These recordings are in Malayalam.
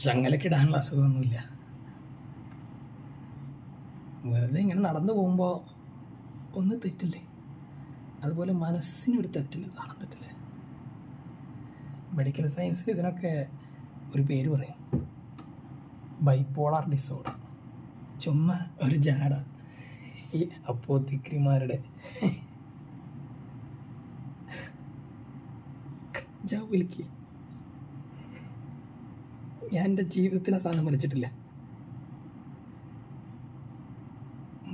ചങ്ങലക്കിടാനുള്ള അസുഖമൊന്നുമില്ല. വെറുതെ ഇങ്ങനെ നടന്നു പോകുമ്പോൾ ഒന്ന് തെറ്റില്ലേ, അതുപോലെ മനസ്സിനൊരു തെറ്റില്ല, കാണാൻ തെറ്റില്ലേ. മെഡിക്കൽ സയൻസിൽ ഇതിനൊക്കെ ഒരു പേര് പറയും, ബൈപ്പോളാർ ഡിസോർഡർ. ചുമ്മാ ഒരു ജാട ഈ അപ്പോത്തിക്രിമാരുടെ. കഞ്ചാവ് വലിക്ക്. ഞാൻ എൻ്റെ ജീവിതത്തിൽ ആ സാധനം വലിച്ചിട്ടില്ല.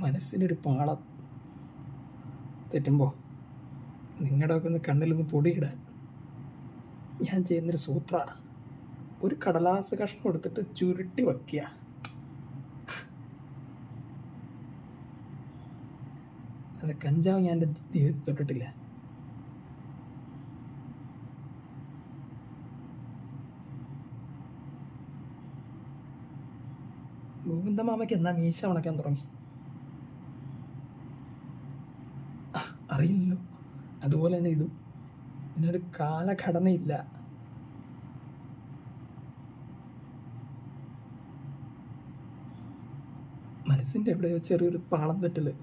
മനസ്സിനൊരു പാളം തെറ്റുമ്പോൾ നിങ്ങളുടെയൊക്കെ ഒന്ന് കണ്ണിലൊന്ന് പൊടിയിടാൻ ഞാൻ ചെയ്യുന്നൊരു സൂത്ര, ഒരു കടലാസ് കഷ്ണം എടുത്തിട്ട് ചുരുട്ടി വയ്ക്കുക. അത് കഞ്ചാവ് ഞാൻ എൻ്റെ ജീവിതത്തിൽ തൊട്ടിട്ടില്ല. ഗോവിന്ദമാമയ്ക്ക് എന്നാ മീശ ഉണക്കാൻ തുടങ്ങി അറിയില്ലല്ലോ. അതുപോലെ തന്നെ ഇതും, ഇതിനൊരു കാലഘടനയില്ല. മനസ്സിൻ്റെ എവിടെയോ ചെറിയൊരു പാളം തെറ്റല്.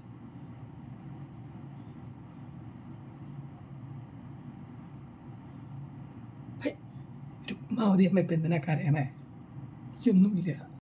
രുക്മാവതി അമ്മ ഇപ്പം എന്തിനാ കരയണേ? ഒന്നുമില്ല.